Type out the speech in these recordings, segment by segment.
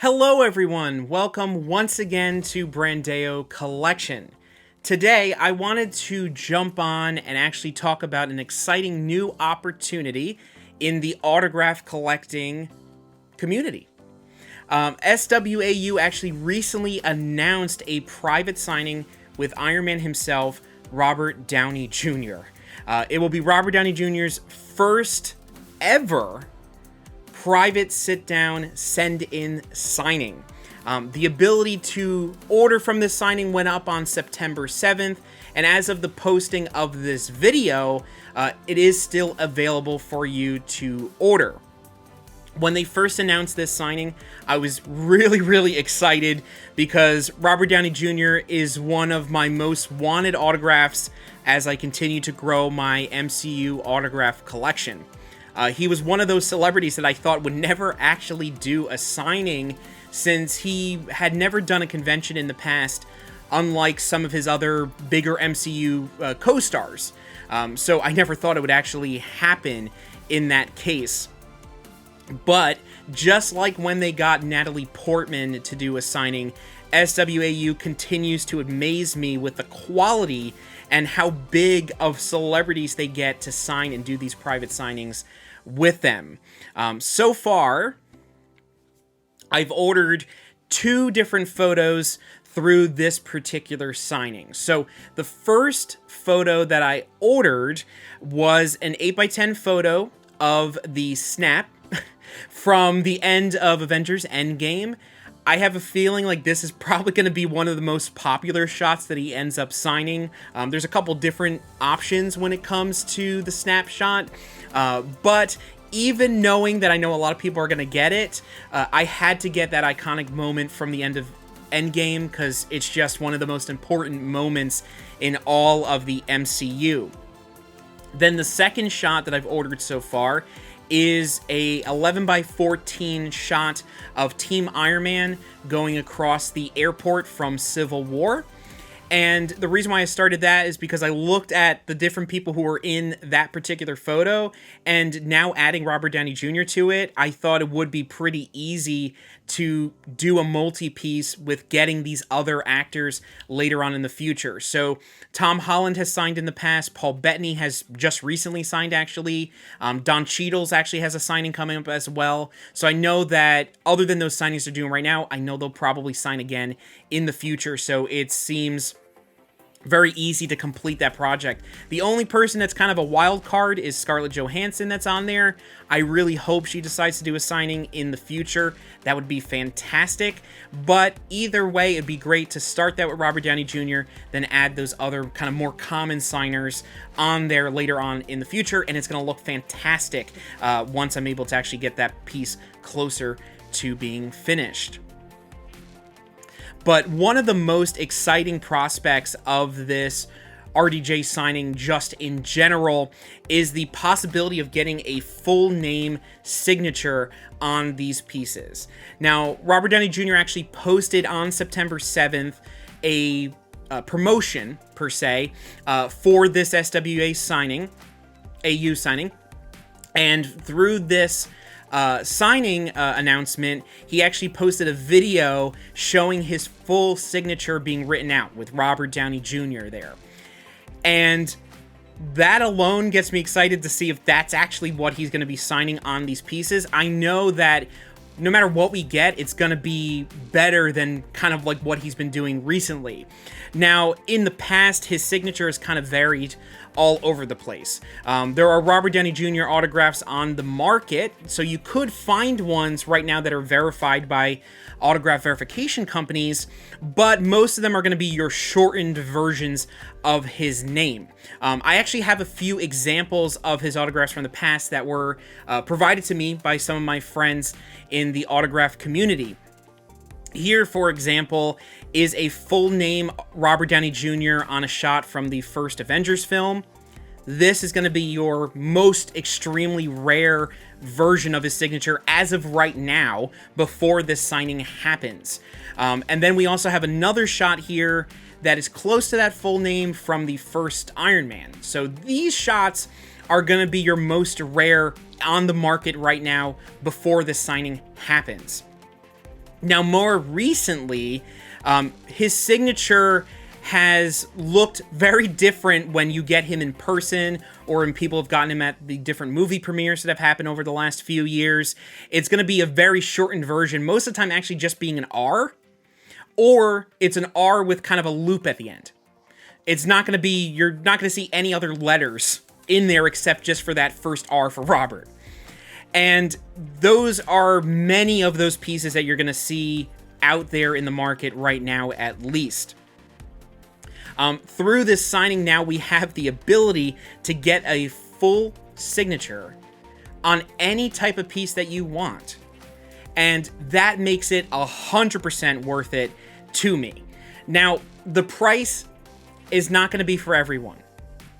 Hello everyone, welcome once again to Brandao Collection. Today I wanted to jump on and actually talk about an exciting new opportunity in the autograph collecting community. SWAU actually recently announced a private signing with Iron Man himself, Robert Downey Jr. It will be Robert Downey Jr.'s first ever private sit-down, send-in signing. The ability to order from this signing went up on September 7th, and as of the posting of this video, it is still available for you to order. When they first announced this signing, I was really excited because Robert Downey Jr. is one of my most wanted autographs as I continue to grow my MCU autograph collection. He was one of those celebrities that I thought would never actually do a signing since he had never done a convention in the past, unlike some of his other bigger MCU co-stars. So I never thought it would actually happen in that case. But just like when they got Natalie Portman to do a signing, SWAU continues to amaze me with the quality and how big of celebrities they get to sign and do these private signings with them. So far, I've ordered 2 different photos through this particular signing. So the first photo that I ordered was an 8x10 photo of the Snap from the end of Avengers Endgame. I have a feeling like this is probably going to be one of the most popular shots that he ends up signing. There's a couple different options when it comes to the snapshot, but even knowing that I know a lot of people are going to get it, I had to get that iconic moment from the end of Endgame because it's just one of the most important moments in all of the MCU. Then the second shot that I've ordered so far is a 11x14 shot of Team Iron Man going across the airport from Civil War. And the reason why I started that is because I looked at the different people who were in that particular photo, and now adding Robert Downey Jr. to it, I thought it would be pretty easy to do a multi-piece with getting these other actors later on in the future. So Tom Holland has signed in the past. Paul Bettany has just recently signed, actually. Don Cheadle's actually has a signing coming up as well. So I know that other than those signings they're doing right now, I know they'll probably sign again in the future. So it seems very easy to complete that project. The only person that's kind of a wild card is Scarlett Johansson that's on there. I really hope she decides to do a signing in the future. That would be fantastic. But either way, it'd be great to start that with Robert Downey Jr., then add those other kind of more common signers on there later on in the future, and it's going to look fantastic once I'm able to actually get that piece closer to being finished. But one of the most exciting prospects of this RDJ signing just in general is the possibility of getting a full name signature on these pieces. Now, Robert Downey Jr. actually posted on September 7th a promotion, per se, for this SWA signing, AU signing, and through this signing announcement, he actually posted a video showing his full signature being written out with Robert Downey Jr. there. And that alone gets me excited to see if that's actually what he's going to be signing on these pieces. I know that no matter what we get, it's going to be better than kind of like what he's been doing recently. Now, in the past, his signature has kind of varied all over the place. There are Robert Downey Jr. autographs on the market, so you could find ones right now that are verified by autograph verification companies, but most of them are going to be your shortened versions of his name. I actually have a few examples of his autographs from the past that were provided to me by some of my friends in the autograph community. Here, for example, is a full name Robert Downey Jr. on a shot from the first Avengers film. This is going to be your most extremely rare version of his signature as of right now, before this signing happens. And then we also have another shot here that is close to that full name from the first Iron Man. So these shots are going to be your most rare on the market right now before this signing happens. Now, more recently, his signature has looked very different when you get him in person, or when people have gotten him at the different movie premieres that have happened over the last few years. It's going to be a very shortened version, most of the time actually just being an R, or it's an R with kind of a loop at the end. It's not going to be, you're not going to see any other letters in there except just for that first R for Robert. And those are many of those pieces that you're going to see out there in the market right now, at least. Through this signing now, we have the ability to get a full signature on any type of piece that you want. And that makes it 100% worth it to me. Now, the price is not going to be for everyone.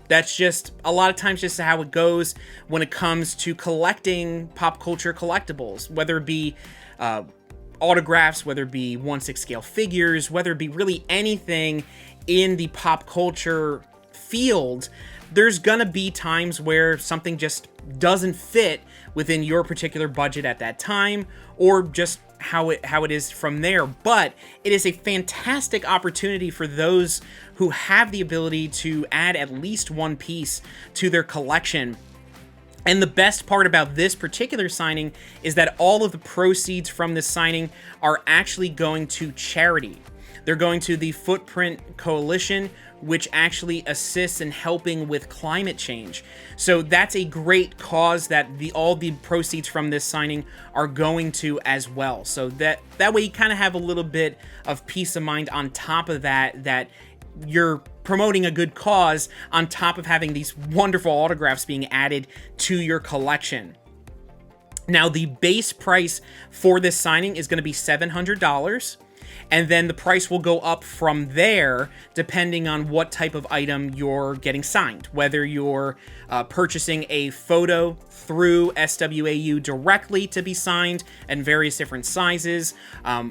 That's just a lot of times just how it goes when it comes to collecting pop culture collectibles, whether it be autographs, whether it be 1/6 scale figures, whether it be really anything in the pop culture field. There's gonna be times where something just doesn't fit within your particular budget at that time, or just how it is from there. But it is a fantastic opportunity for those who have the ability to add at least one piece to their collection. And the best part about this particular signing is that all of the proceeds from this signing are actually going to charity. They're going to the Footprint Coalition, which actually assists in helping with climate change. So that's a great cause that all the proceeds from this signing are going to as well. So that way you kind of have a little bit of peace of mind on top of that you're promoting a good cause on top of having these wonderful autographs being added to your collection. Now, the base price for this signing is going to be $700. And then the price will go up from there depending on what type of item you're getting signed. Whether you're purchasing a photo through SWAU directly to be signed in various different sizes,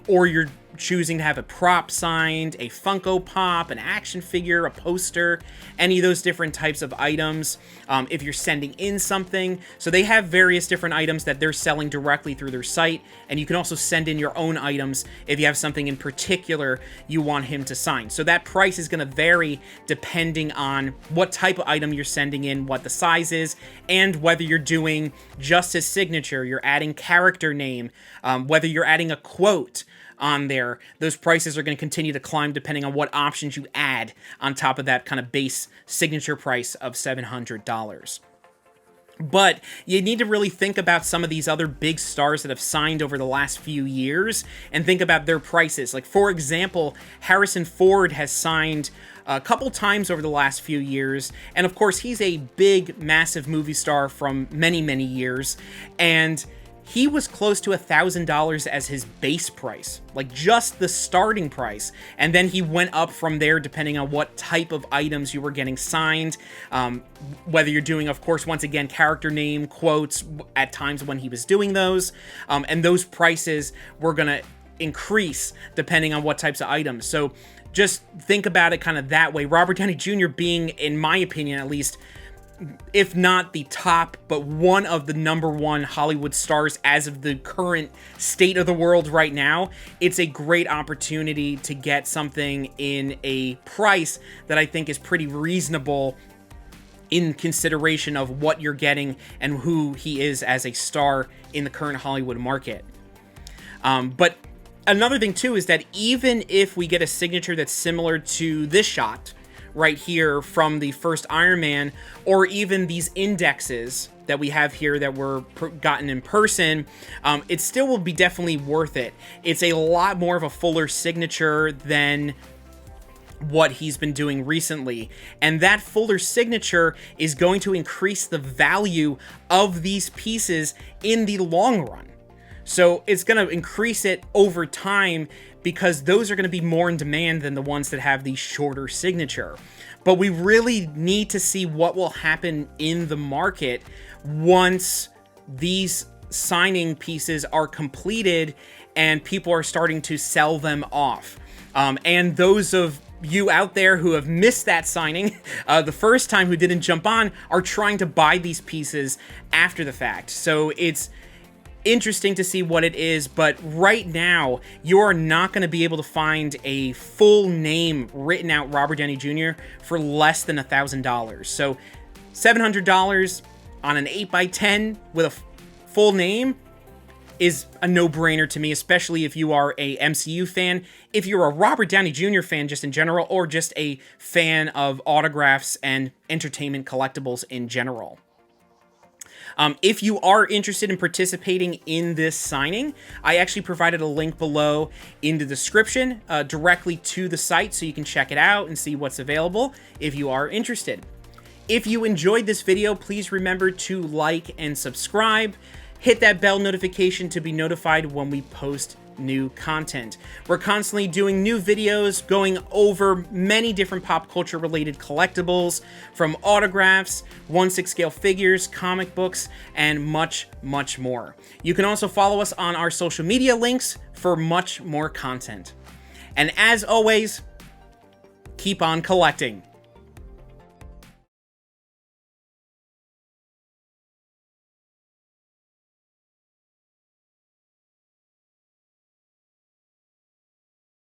or you're choosing to have a prop signed, a Funko Pop, an action figure, a poster, any of those different types of items. If you're sending in something, so they have various different items that they're selling directly through their site, and you can also send in your own items if you have something in particular you want him to sign. So that price is going to vary depending on what type of item you're sending in, what the size is, and whether you're doing just his signature, you're adding character name, whether you're adding a quote on there. Those prices are going to continue to climb depending on what options you add on top of that kind of base signature price of $700. But you need to really think about some of these other big stars that have signed over the last few years and think about their prices. Like, for example, Harrison Ford has signed a couple times over the last few years, and of course he's a big, massive movie star from many, many years, and he was close to $1,000 as his base price, like just the starting price. And then he went up from there depending on what type of items you were getting signed. Whether you're doing, of course, once again, character name, quotes, at times when he was doing those. And those prices were going to increase depending on what types of items. So just think about it kind of that way. Robert Downey Jr. being, in my opinion at least, if not the top, but one of the #1 Hollywood stars as of the current state of the world right now, it's a great opportunity to get something in a price that I think is pretty reasonable in consideration of what you're getting and who he is as a star in the current Hollywood market. But another thing too is that even if we get a signature that's similar to this shot right here from the first Iron Man, or even these indexes that we have here that were gotten in person, it still will be definitely worth it. It's a lot more of a fuller signature than what he's been doing recently, and that fuller signature is going to increase the value of these pieces in the long run. So it's going to increase it over time because those are going to be more in demand than the ones that have the shorter signature. But we really need to see what will happen in the market once these signing pieces are completed and people are starting to sell them off. And those of you out there who have missed that signing the first time, who didn't jump on, are trying to buy these pieces after the fact. So it's interesting to see what it is, but right now you are not going to be able to find a full name written out Robert Downey Jr. for less than $1,000. So $700 on an 8x10 with a full name is a no-brainer to me, especially if you are a MCU fan, if you're a Robert Downey Jr. fan just in general, or just a fan of autographs and entertainment collectibles in general. If you are interested in participating in this signing, I actually provided a link below in the description directly to the site, so you can check it out and see what's available if you are interested. If you enjoyed this video, please remember to like and subscribe. Hit that bell notification to be notified when we post new content. We're constantly doing new videos going over many different pop culture related collectibles, from autographs, 1/6 scale figures, comic books, and much, much more. You can also follow us on our social media links for much more content. And as always, keep on collecting.